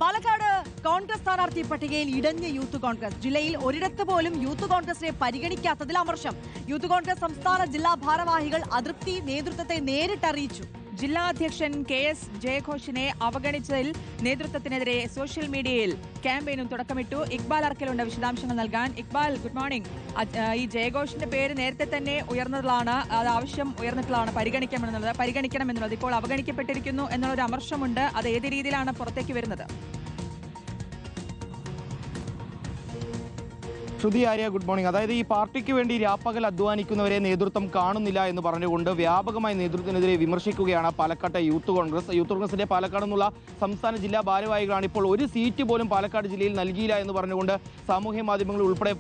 പാലക്കാട് കോൺഗ്രസ് സ്ഥാനാർത്ഥി പട്ടികയിൽ ഇടഞ്ഞ യൂത്ത് കോൺഗ്രസ്. ജില്ലയിൽ ഒരിടത്ത് പോലും യൂത്ത് കോൺഗ്രസിനെ പരിഗണിക്കാത്തതിൽ അമർഷം. യൂത്ത് കോൺഗ്രസ് സംസ്ഥാന ജില്ലാ ഭാരവാഹികൾ അതൃപ്തി നേതൃത്വത്തെ നേരിട്ടറിയിച്ചു. ജില്ലാ അധ്യക്ഷൻ KS ജയഘോഷിനെ അവഗണിച്ചതിൽ നേതൃത്വത്തിനെതിരെ സോഷ്യൽ മീഡിയയിൽ ക്യാമ്പയിനും തുടക്കമിട്ടു. ഇക്ബാൽ അർക്കലുണ്ട് വിശദാംശങ്ങൾ നൽകാൻ. Iqbal, good morning. ഈ ജയഘോഷിന്റെ പേര് നേരത്തെ തന്നെ ഉയർന്നതാണ്, അത് ആവശ്യം ഉയർന്നിട്ടുള്ളതാണ് പരിഗണിക്കണമെന്നുള്ളത്. ഇപ്പോൾ അവഗണിക്കപ്പെട്ടിരിക്കുന്നു എന്നുള്ളൊരു അമർഷമുണ്ട്. അത് ഏത് രീതിയിലാണ് പുറത്തേക്ക് വരുന്നത്? ശ്രുതി ആര്യ, ഗുഡ് മോർണിംഗ്. അതായത് ഈ പാർട്ടിക്ക് വേണ്ടി രാപ്പകൽ അധ്വാനിക്കുന്നവരെ നേതൃത്വം കാണുന്നില്ല എന്ന് പറഞ്ഞുകൊണ്ട് വ്യാപകമായി നേതൃത്വത്തിനെതിരെ വിമർശിക്കുകയാണ് പാലക്കാട്ടെ യൂത്ത് കോൺഗ്രസ്. യൂത്ത് കോൺഗ്രസിന്റെ പാലക്കാട് നിന്നുള്ള സംസ്ഥാന ജില്ലാ ഭാരവാഹികളാണ് ഇപ്പോൾ ഒരു സീറ്റ് പോലും പാലക്കാട് ജില്ലയിൽ നൽകിയില്ല എന്ന് പറഞ്ഞുകൊണ്ട് സാമൂഹ്യ മാധ്യമങ്ങളിൽ ഉൾപ്പെടെ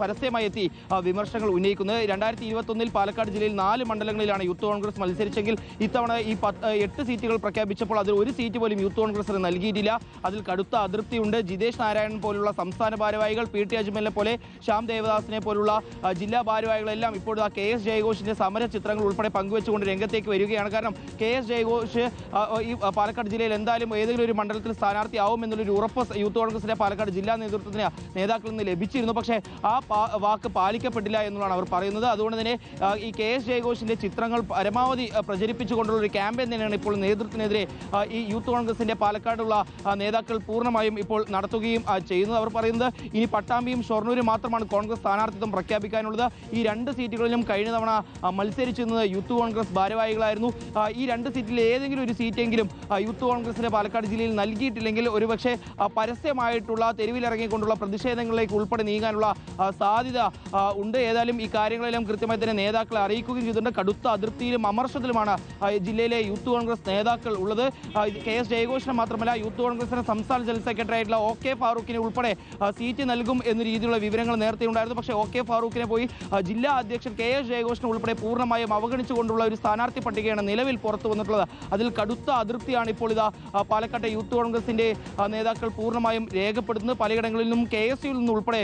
പരസ്യമായി എത്തി വിമർശനങ്ങൾ ഉന്നയിക്കുന്നത്. 2021 പാലക്കാട് ജില്ലയിൽ 4 മണ്ഡലങ്ങളിലാണ് യൂത്ത് കോൺഗ്രസ് മത്സരിച്ചെങ്കിൽ ഇത്തവണ ഈ 8 സീറ്റുകൾ പ്രഖ്യാപിച്ചപ്പോൾ അതിൽ ഒരു സീറ്റ് പോലും യൂത്ത് കോൺഗ്രസിന് നൽകിയിട്ടില്ല. അതിൽ കടുത്ത അതൃപ്തിയുണ്ട്. ജിതേഷ് നാരായണൻ പോലുള്ള സംസ്ഥാന ഭാരവാഹികൾ, PT അജ്മലിനെ പോലെ ശ്യാം ദേവദാസിനെ പോലുള്ള ജില്ലാ ഭാരവാഹികളെല്ലാം ഇപ്പോൾ KS ജയഘോഷിന്റെ സമര ചിത്രങ്ങൾ ഉൾപ്പെടെ പങ്കുവെച്ചുകൊണ്ട് രംഗത്തേക്ക് വരികയാണ്. കാരണം KS ജയഘോഷ് ഈ പാലക്കാട് ജില്ലയിൽ എന്തായാലും ഏതെങ്കിലും ഒരു മണ്ഡലത്തിൽ സ്ഥാനാർത്ഥിയാവും എന്നുള്ളൊരു ഉറപ്പ് യൂത്ത് കോൺഗ്രസിന്റെ പാലക്കാട് ജില്ലാ നേതൃത്വത്തിന് നേതാക്കളിൽ നിന്ന് ലഭിച്ചിരുന്നു. പക്ഷേ ആ വാക്ക് പാലിക്കപ്പെട്ടില്ല എന്നുള്ളതാണ് അവർ പറയുന്നത്. അതുകൊണ്ട് തന്നെ ഈ KS ജയഘോഷിന്റെ ചിത്രങ്ങൾ പരമാവധി പ്രചരിപ്പിച്ചുകൊണ്ടുള്ള ഒരു ക്യാമ്പയിൻ തന്നെയാണ് ഇപ്പോൾ നേതൃത്വത്തിനെതിരെ ഈ യൂത്ത് കോൺഗ്രസിന്റെ പാലക്കാടുള്ള നേതാക്കൾ പൂർണ്ണമായും ഇപ്പോൾ നടത്തുകയും ചെയ്യുന്നത്. അവർ പറയുന്നത് ഇനി പട്ടാമ്പിയും ഷൊർണൂരും മാത്രമാണ് കോൺഗ്രസ് സ്ഥാനാർത്ഥിത്വം പ്രഖ്യാപിക്കാനുള്ളത്. ഈ 2 സീറ്റുകളിലും കഴിഞ്ഞ തവണ മത്സരിച്ചിരുന്നത് യൂത്ത് കോൺഗ്രസ് ഭാരവാഹികളായിരുന്നു. ഈ 2 സീറ്റിൽ ഏതെങ്കിലും ഒരു സീറ്റെങ്കിലും യൂത്ത് കോൺഗ്രസിന്റെ പാലക്കാട് ജില്ലയിൽ നൽകിയിട്ടില്ലെങ്കിൽ ഒരുപക്ഷെ പരസ്യമായിട്ടുള്ള തെരുവിലിറങ്ങിക്കൊണ്ടുള്ള പ്രതിഷേധങ്ങളിലേക്ക് ഉൾപ്പെടെ നീങ്ങാനുള്ള സാധ്യത ഉണ്ട്. ഏതായാലും ഈ കാര്യങ്ങളെല്ലാം കൃത്യമായി തന്നെ നേതാക്കളെ അറിയിക്കുകയും ചെയ്തിട്ടുണ്ട്. കടുത്ത അതൃപ്തിയിലും അമർഷത്തിലുമാണ് ജില്ലയിലെ യൂത്ത് കോൺഗ്രസ് നേതാക്കൾ ഉള്ളത്. KS ജയഘോഷിനെ മാത്രമല്ല യൂത്ത് കോൺഗ്രസിന്റെ സംസ്ഥാന ജനറൽ സെക്രട്ടറി ആയിട്ടുള്ള OK ഫാറൂഖിനെ ഉൾപ്പെടെ സീറ്റ് നൽകും എന്നൊരു രീതിയിലുള്ള വിവരങ്ങൾ നേരത്തെ ഉണ്ടായിരുന്നു. പക്ഷേ OK ഫാറൂഖിനെ പോയി ജില്ലാ അധ്യക്ഷൻ KS ജയഘോഷിനെ ഉൾപ്പെടെ പൂർണ്ണമായും അവഗണിച്ചുകൊണ്ടുള്ള ഒരു സ്ഥാനാർത്ഥി പട്ടികയാണ് നിലവിൽ പുറത്തു വന്നിട്ടുള്ളത്. അതിൽ കടുത്ത അതൃപ്തിയാണ് ഇപ്പോൾ പാലക്കാട്ടെ യൂത്ത് കോൺഗ്രസിന്റെ നേതാക്കൾ പൂർണ്ണമായും രേഖപ്പെടുത്തുന്നത്. പലയിടങ്ങളിലും KSUവിൽ നിന്ന് ഉൾപ്പെടെ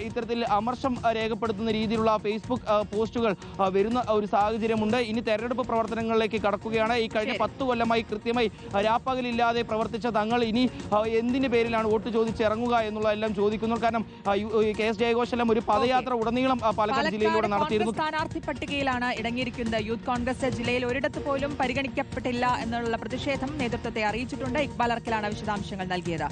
ഇത്തരത്തിൽ അമർഷം രേഖപ്പെടുത്തുന്ന രീതിയിലുള്ള ഫേസ്ബുക്ക് പോസ്റ്റുകൾ വരുന്ന ഒരു സാഹചര്യമുണ്ട്. ഇനി തെരഞ്ഞെടുപ്പ് പ്രവർത്തനങ്ങളിലേക്ക് കടക്കുകയാണ്. ഈ കഴിഞ്ഞ 10 കൊല്ലമായി കൃത്യമായി രാപ്പകലില്ലാതെ പ്രവർത്തിച്ച തങ്ങൾ ഇനി എന്തിന്റെ പേരിലാണ് വോട്ട് ചോദിച്ചിറങ്ങുക എന്നുള്ളതെല്ലാം ചോദിക്കുന്നു. കാരണം KS ജയഘോഷെല്ലാം ഒരു പദയാത്ര ഉടനീളം പാലക്കാട് ജില്ലയിലൂടെ നടത്തിയിരുന്നു. സ്ഥാനാർത്ഥി പട്ടികയിലാണ് ഇടങ്ങിയിരിക്കുന്നത്. യൂത്ത് കോൺഗ്രസ് ജില്ലയിൽ ഒരിടത്ത് പോലും പരിഗണിക്കപ്പെട്ടില്ല എന്നുള്ള പ്രതിഷേധം നേതൃത്വത്തെ അറിയിച്ചിട്ടുണ്ട്. ഇക്ബാൽ അർക്കലാണ് വിശദാംശങ്ങൾ നൽകിയത്.